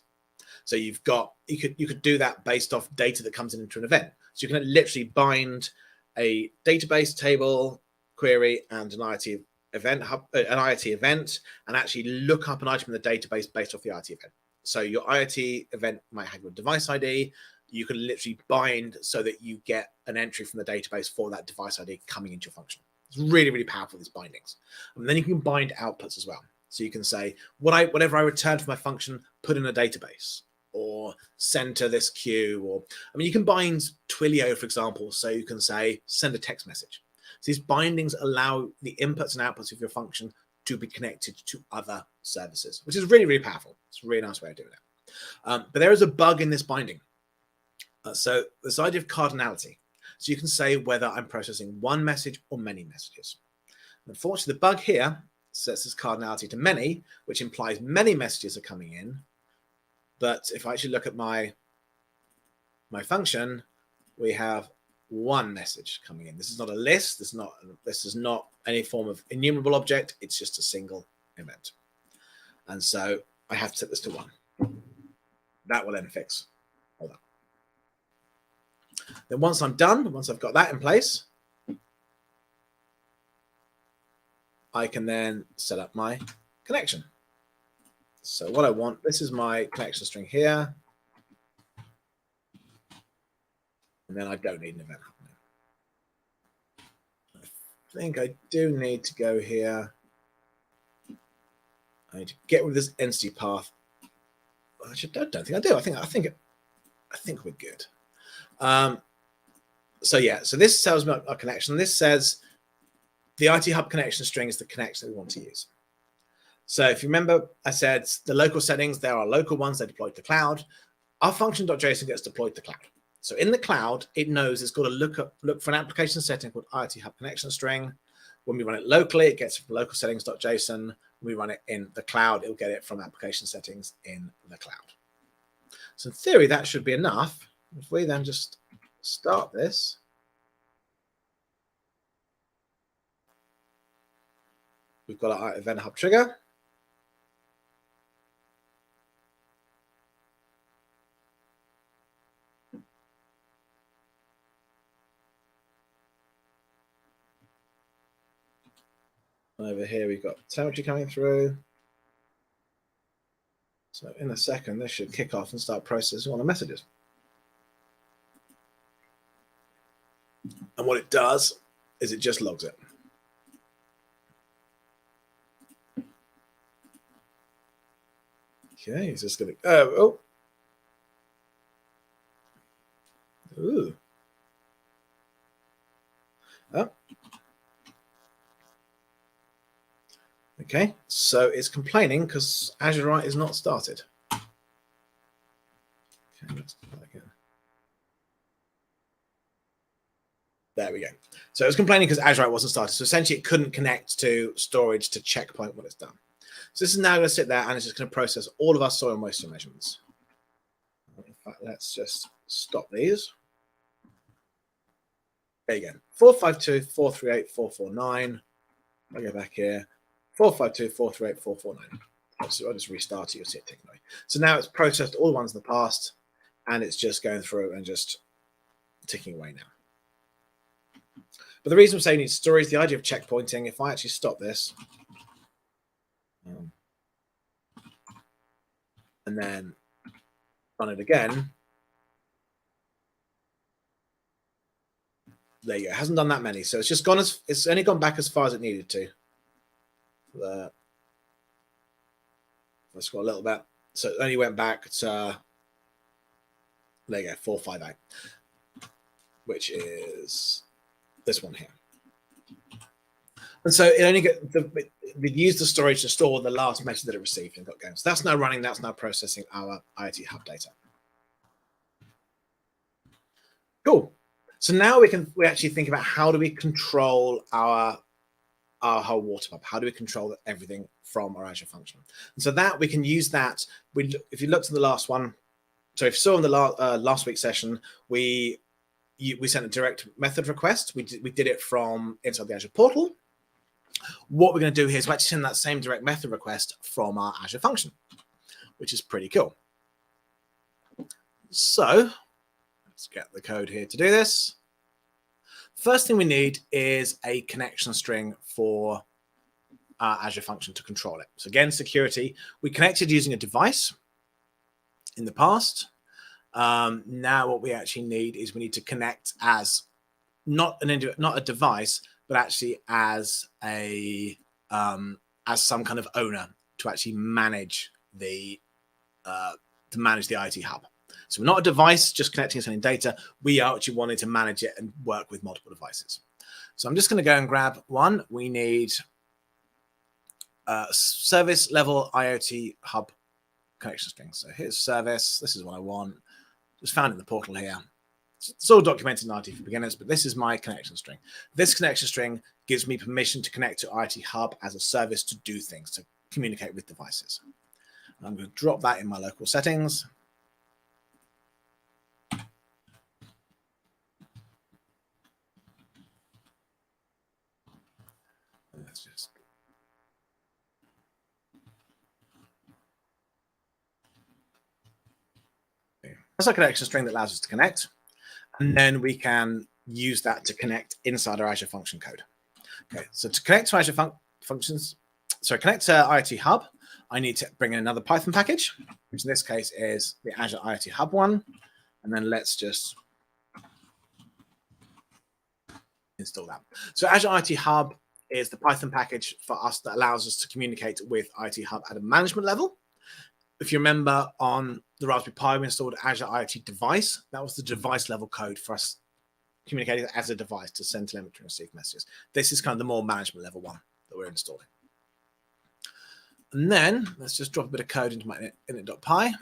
So you could do that based off data that comes into an event. So you can literally bind a database table query and an IoT event, and actually look up an item in the database based off the IoT event. So your IoT event might have your device ID. You can literally bind so that you get an entry from the database for that device ID coming into your function. It's really, really powerful, these bindings. And then you can bind outputs as well. So you can say, whatever I return from my function, put in a database, or center this queue, or you can bind Twilio, for example. So you can say, send a text message. So these bindings allow the inputs and outputs of your function to be connected to other services, which is really, really powerful. It's a really nice way of doing it. But there is a bug in this binding. So this idea of cardinality. So you can say whether I'm processing one message or many messages. Unfortunately, the bug here sets this cardinality to many, which implies many messages are coming in. But if I actually look at my function, we have one message coming in. This is not a list. This is not any form of enumerable object. It's just a single event. And so I have to set this to 1. That will then fix all that. Then once I'm done, once I've got that in place, I can then set up my connection. So what I want, this is my connection string here. And then I don't need an event happening. I think I do need to go here. I need to get rid of this entity path. I don't think I do. I think we're good. So yeah, so this tells me our connection. This says the IoT Hub connection string is the connection that we want to use. So if you remember, I said the local settings, there are local ones that deploy to the cloud. Our function.json gets deployed to the cloud. So in the cloud, it knows it's got to look for an application setting called IoT Hub connection string. When we run it locally, it gets it from local settings.json. When we run it in the cloud, it'll get it from application settings in the cloud. So in theory, that should be enough. If we then just start this, we've got our Event Hub trigger. Over here, we've got telemetry coming through. So in a second, this should kick off and start processing all the messages. And what it does is it just logs it. Okay, it's just going to, ooh. Oh. Okay, so it's complaining because Azurite is not started. Okay, let's do that again. There we go. So it's complaining because Azurite wasn't started. So essentially it couldn't connect to storage to checkpoint what it's done. So this is now going to sit there and it's just going to process all of our soil moisture measurements. In fact, let's just stop these. There you go. 452, 438, 449. I'll go back here. 452, 438, 449. So I'll just restart it. You'll see it ticking away. So now it's processed all the ones in the past, and it's just going through and just ticking away now. But the reason I'm saying it's storage, the idea of checkpointing, if I actually stop this, and then run it again, there you go. It hasn't done that many, so it's just gone it's only gone back as far as it needed to. Let's go a little bit. So it only went back to, there you go, 458, which is this one here. And so it only we used the storage to store the last message that it received and got going. So that's now running, that's now processing our IoT Hub data. Cool. So now we actually think about how do we control our whole water pipe? How do we control everything from our Azure function? And so that we can use that. If you looked at the last one, so if you saw in the last week's session, we we sent a direct method request. We did it from inside the Azure portal. What we're going to do here is we're actually send that same direct method request from our Azure function, which is pretty cool. So let's get the code here to do this. First thing we need is a connection string for our Azure function to control it. So again, security. We connected using a device in the past. Now what we actually need is we need to connect as not a device, but actually as some kind of owner to actually manage the IoT Hub. So we're not a device just connecting and sending data. We actually wanted to manage it and work with multiple devices. So I'm just going to go and grab one. We need service level IoT Hub connection string. So here's service. This is what I want. Just found it in the portal here. It's all documented in IoT for beginners, but this is my connection string. This connection string gives me permission to connect to IoT Hub as a service to do things, to communicate with devices. And I'm going to drop that in my local settings. Let's just that's a connection string that allows us to connect, and then we can use that to connect inside our Azure Function code. Okay, so to connect to Azure Functions, connect to IoT Hub, I need to bring in another Python package, which in this case is the Azure IoT Hub one, and then let's just install that. So Azure IoT Hub is the Python package for us that allows us to communicate with IoT Hub at a management level. If you remember on the Raspberry Pi, we installed Azure IoT Device. That was the device level code for us communicating as a device to send telemetry and receive messages. This is kind of the more management level one that we're installing. And then let's just drop a bit of code into my init.py.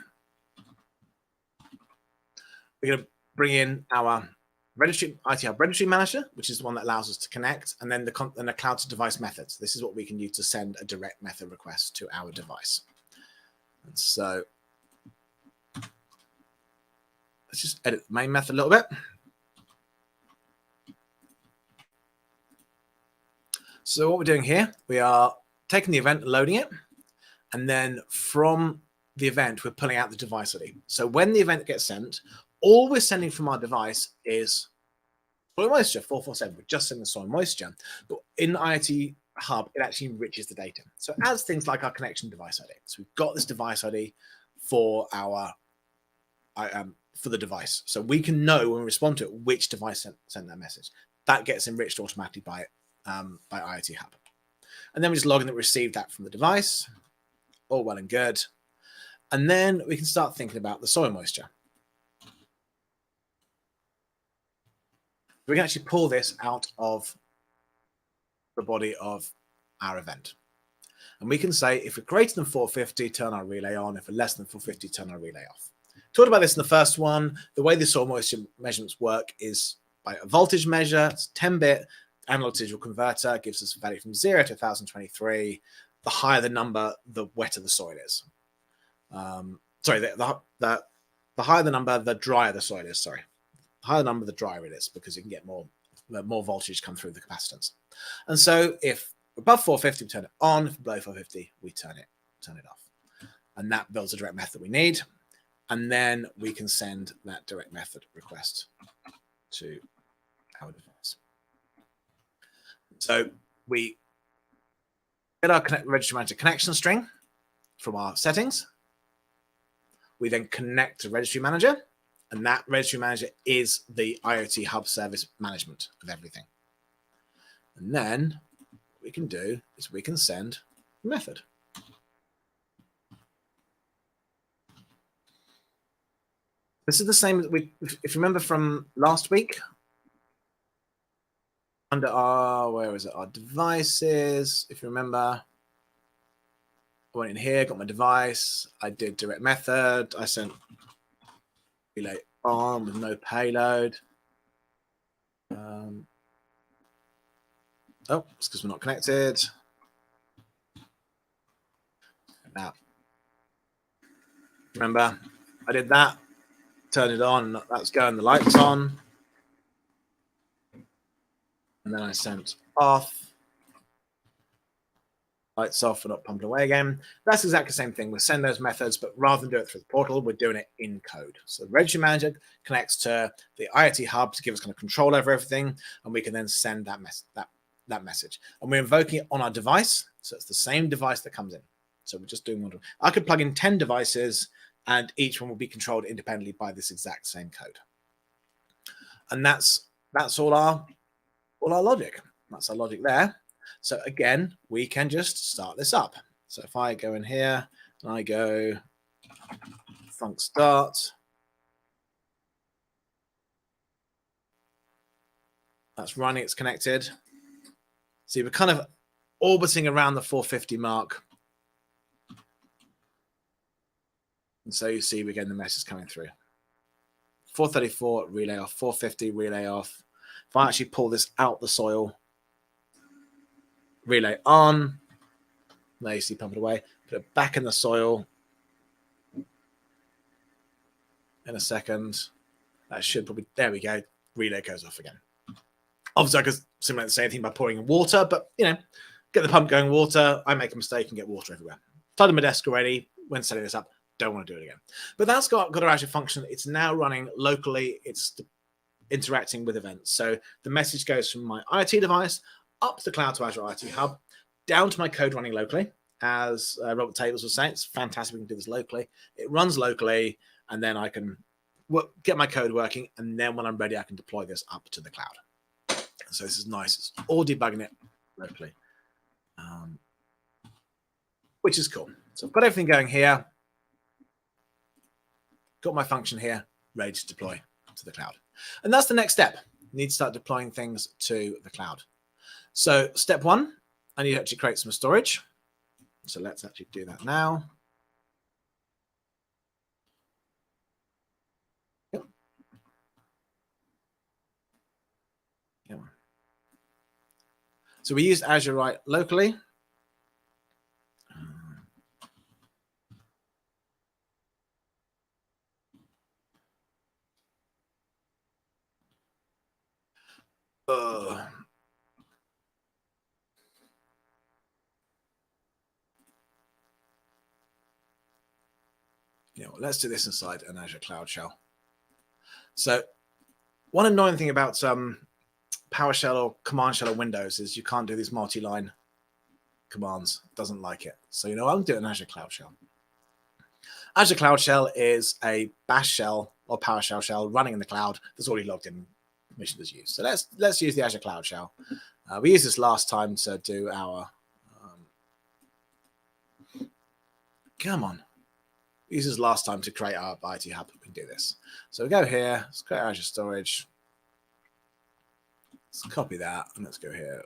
We're going to bring in our registry, IoT Hub registry manager, which is the one that allows us to connect, and then the cloud to device methods. This is what we can use to send a direct method request to our device. And so let's just edit the main method a little bit. So what we're doing here, we are taking the event and loading it. And then from the event, we're pulling out the device ID. So when the event gets sent, all we're sending from our device is soil moisture 447. We're just sending soil moisture. But in IoT Hub, it actually enriches the data. So it adds things like our connection device ID. So we've got this device ID for our for the device. So we can know when we respond to it which device sent that message. That gets enriched automatically by IoT Hub. And then we just log in that we received that from the device. All well and good. And then we can start thinking about the soil moisture. We can actually pull this out of the body of our event. And we can say, if we're greater than 450, turn our relay on. If we're less than 450, turn our relay off. Talked about this in the first one. The way the soil moisture measurements work is by a voltage measure. It's 10-bit analog to digital converter, gives us a value from 0 to 1023. The higher the number, the wetter the soil is. The higher the number, the drier the soil is. Sorry, the higher the number, the drier it is, because you can get more voltage come through the capacitance. And so, if above 450, we turn it on. If below 450, we turn it off. And that builds a direct method we need. And then we can send that direct method request to our device. So we get our registry manager connection string from our settings. We then connect to registry manager, and that registry manager is the IoT Hub service management of everything. And then what we can do is we can send a method. This is the same that if you remember from last week, under our, where is it? Our devices. If you remember, I went in here, got my device. I did direct method. I sent relay on with no payload. Oh, it's because we're not connected. Now, remember, I did that, turned it on. That's going. The lights on. And then I sent off. Lights off and not pumped away again. That's exactly the same thing. We'll send those methods, but rather than do it through the portal, we're doing it in code. So the registry manager connects to the IoT Hub to give us kind of control over everything, and we can then send that message. And we're invoking it on our device, so it's the same device that comes in. So we're just doing one. I could plug in 10 devices, and each one will be controlled independently by this exact same code. And that's all our logic. That's our logic there. So again, we can just start this up. So if I go in here and I go func start, that's running, it's connected. See, we're kind of orbiting around the 450 mark. And so you see, we're getting the message coming through. 434, relay off, 450, relay off. If I actually pull this out the soil, relay on. Now you see pump it away. Put it back in the soil. In a second. That should probably, there we go. Relay goes off again. Obviously, I could simulate the same thing by pouring in water, but get the pump going water. I make a mistake and get water everywhere. Tied my desk already when setting this up. Don't want to do it again. But that's got our Azure function. It's now running locally. It's interacting with events. So the message goes from my IoT device up the cloud to Azure IoT Hub, down to my code running locally. As Robert Tables was saying, it's fantastic. We can do this locally. It runs locally, and then I can get my code working. And then when I'm ready, I can deploy this up to the cloud. So this is nice. It's all debugging it locally, which is cool. So I've got everything going here. Got my function here, ready to deploy to the cloud. And that's the next step. You need to start deploying things to the cloud. So step one, I need to actually create some storage. So let's actually do that now. Yep. Yep. So we used Azurite locally. Let's do this inside an Azure Cloud Shell. So one annoying thing about PowerShell or Command Shell or Windows is you can't do these multi-line commands. It doesn't like it. So I'm doing an Azure Cloud Shell. Azure Cloud Shell is a Bash shell or PowerShell shell running in the cloud that's already logged in permission is used. So let's use the Azure Cloud Shell. We used this last time to do our We used this last time to create our IoT Hub. We can do this. So we go here, let's create Azure Storage. Let's copy that and let's go here.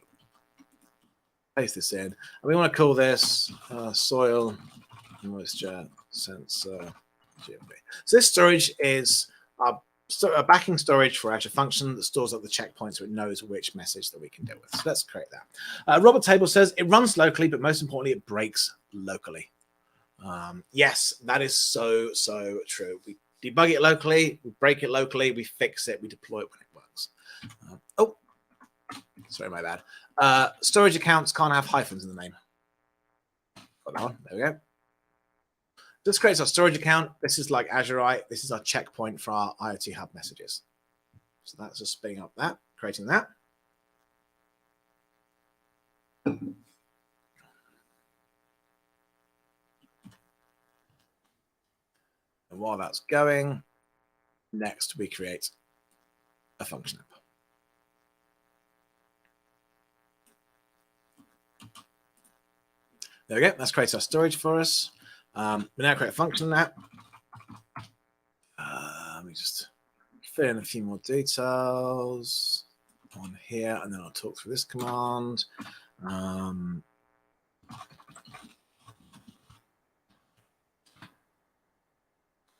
Paste this in. And we want to call this soil moisture sensor. So this storage is a backing storage for Azure Function that stores up the checkpoints so it knows which message that we can deal with. So let's create that. Robert Table says it runs locally, but most importantly, it breaks locally. Yes, that is so true. We debug it locally, we break it locally, we fix it, we deploy it when it works. Sorry, my bad. Storage accounts can't have hyphens in the name. Got that one. There we go. This creates our storage account. This is like Azurite. This is our checkpoint for our IoT Hub messages. So that's just spinning up that, creating that. And while that's going, next we create a function app. There we go. That's created our storage for us. We now create a function app. Let me just fill in a few more details on here, and then I'll talk through this command.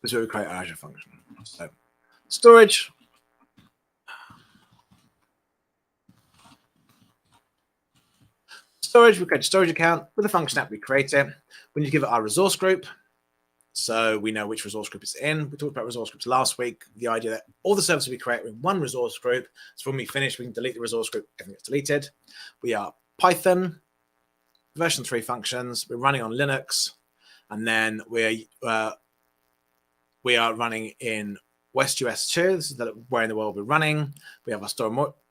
This is where we create our Azure function. So storage. Storage, we create a storage account with a function app, we create it. We need to give it our resource group. So we know which resource group it's in. We talked about resource groups last week. The idea that all the services we create in one resource group. So when we finish, we can delete the resource group. Everything gets deleted. We are Python, version 3 functions. We're running on Linux. And then we are running in West US 2. This is where in the world we're running. We have our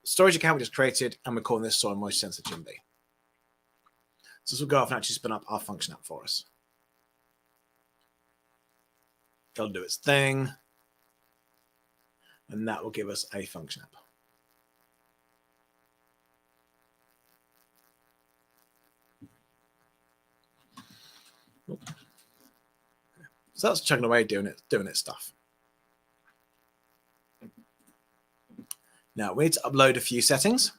storage account we just created, and we're calling this soil moisture sensor GMB. So this will go off and actually spin up our function app for us. It'll do its thing, and that will give us a function app. So that's chugging away, doing its stuff. Now we need to upload a few settings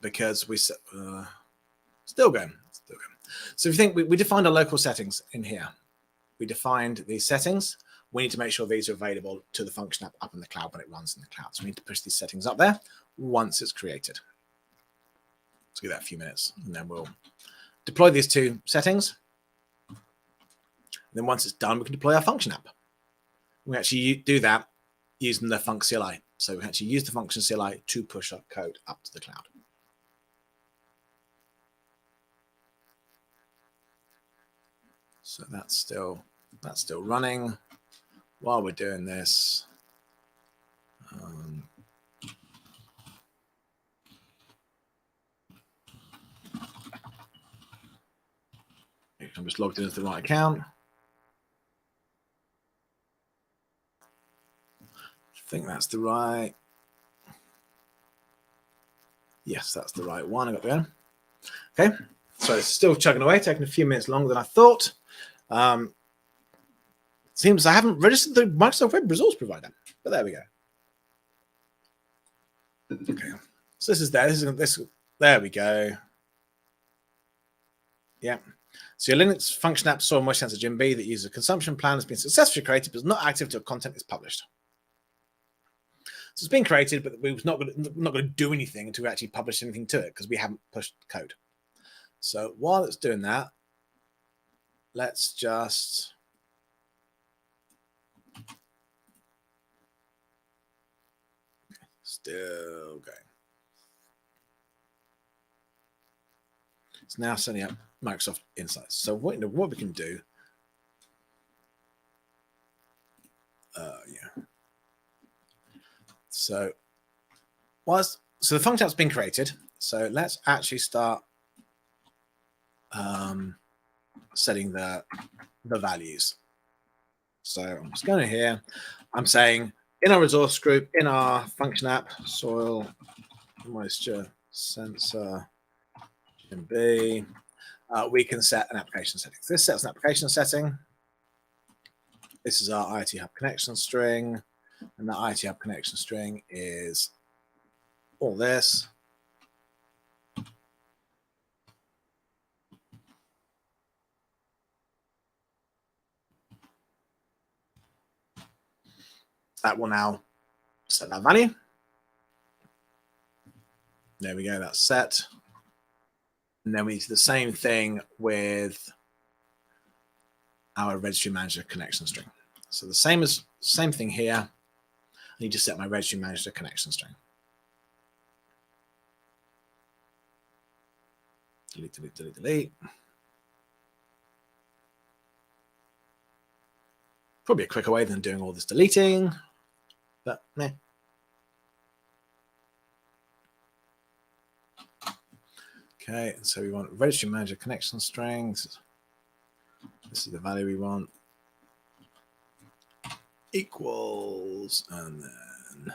because we still going. So if you think we defined our local settings in here, we defined these settings. We need to make sure these are available to the function app up in the cloud when it runs in the cloud. So we need to push these settings up there once it's created. Let's give that a few minutes, and then we'll deploy these two settings. And then once it's done, we can deploy our function app. We actually do that using the func CLI. So we actually use the function CLI to push our code up to the cloud. So that's still running while we're doing this. I'm just logged into the right account. I think that's the right. Yes, that's the right one. I got there. Okay, so it's still chugging away, taking a few minutes longer than I thought. Seems I haven't registered the Microsoft Web Resource Provider, but there we go. Okay, so this is there. There we go. Yeah. So your Linux function app soil moisture sensor GMB that uses a consumption plan has been successfully created, but is not active until content is published. So it's been created, but we're not going to do anything until we actually publish anything to it because we haven't pushed code. So while it's doing that, let's just still going. It's now setting up Microsoft Insights. So what we can do, yeah. So the function app's been created. So let's actually start setting the values. So I'm just going to here. I'm saying in our resource group, in our function app, soil moisture sensor GMB, we can set an application setting. So this sets an application setting. This is our IoT Hub connection string, and the IoT Hub connection string is all this. That will now set that value. There we go, that's set. And then we do the same thing with our registry manager connection string. So the same thing here. I need to set my registry manager connection string. Delete, delete, delete, delete. Probably a quicker way than doing all this deleting, but meh. Okay, so we want registry manager connection strings. This is the value we want. Equals, and then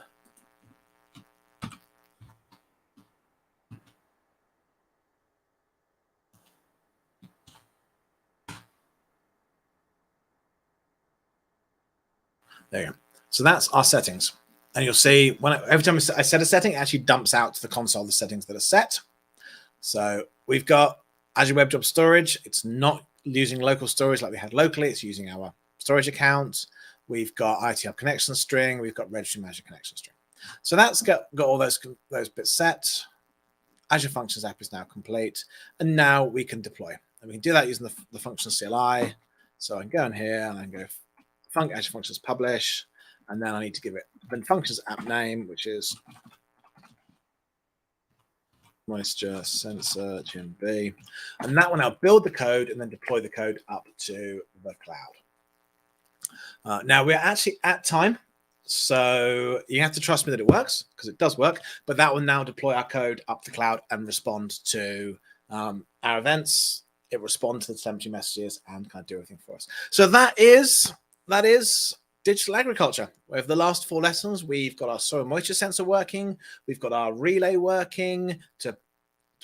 there you go. So that's our settings. And you'll see every time I set a setting, it actually dumps out to the console the settings that are set. So we've got Azure Web Job Storage. It's not using local storage like we had locally. It's using our storage account. We've got IoT Hub connection string. We've got registry manager connection string. So that's got all those bits set. Azure Functions app is now complete. And now we can deploy. And we can do that using the function CLI. So I can go in here and I can go func Azure Functions publish, and then I need to give it the functions app name, which is moisture sensor GMB, and that will now build the code and then deploy the code up to the cloud. Now we're actually at time, so you have to trust me that it works, because it does work, but that will now deploy our code up the cloud and respond to our events. It responds to the telemetry messages and kind of do everything for us. So that is digital agriculture. Over the last 4 lessons, we've got our soil moisture sensor working, we've got our relay working to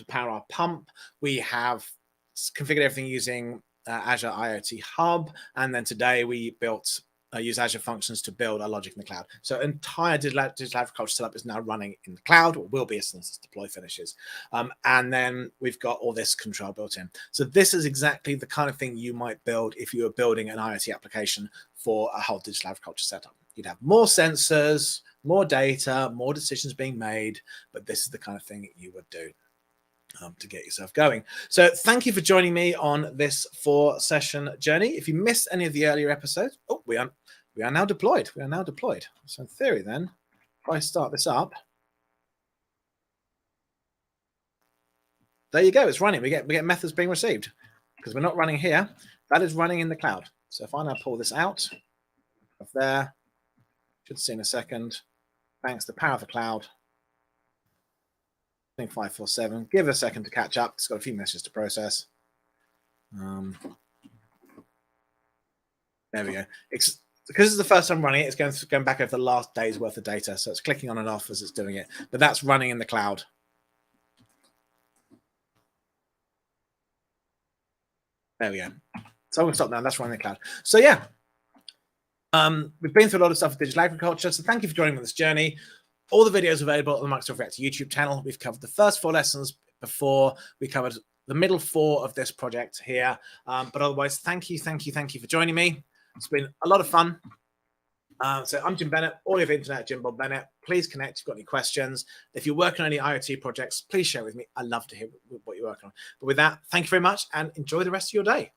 power our pump, we have configured everything using Azure IoT Hub, and then today we use Azure Functions to build our logic in the cloud. So entire digital agriculture setup is now running in the cloud, or will be as soon as this deploy finishes. And then we've got all this control built in. So this is exactly the kind of thing you might build if you were building an IoT application for a whole digital agriculture setup. You'd have more sensors, more data, more decisions being made, but this is the kind of thing you would do to get yourself going. So thank you for joining me on this 4-session journey. If you missed any of the earlier episodes, we are now deployed. We are now deployed. So in theory then, if I start this up, there you go, it's running. We get methods being received, because we're not running here. That is running in the cloud. So if I now pull this out of there, should see in a second, thanks to the power of the cloud, 547. Give it a second to catch up. It's got a few messages to process. There we go. Because this is the first time running it, it's going back over the last day's worth of data. So it's clicking on and off as it's doing it. But that's running in the cloud. There we go. So I'm going to stop now. That's running in the cloud. So yeah, we've been through a lot of stuff with digital agriculture. So thank you for joining me on this journey. All the videos available on the Microsoft Reactor YouTube channel. We've covered the first 4 lessons before. We covered the middle 4 of this project here. But otherwise, thank you for joining me. It's been a lot of fun. So I'm Jim Bennett, all of Internet, Jim Bob Bennett. Please connect if you've got any questions. If you're working on any IoT projects, please share with me. I'd love to hear what you're working on. But with that, thank you very much and enjoy the rest of your day.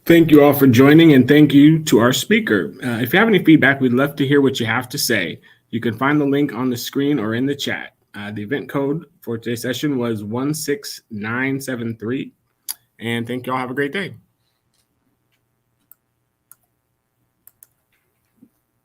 Thank you all for joining, and thank you to our speaker. If you have any feedback, we'd love to hear what you have to say. You can find the link on the screen or in the chat. The event code for today's session was 16973. And thank you all. Have a great day.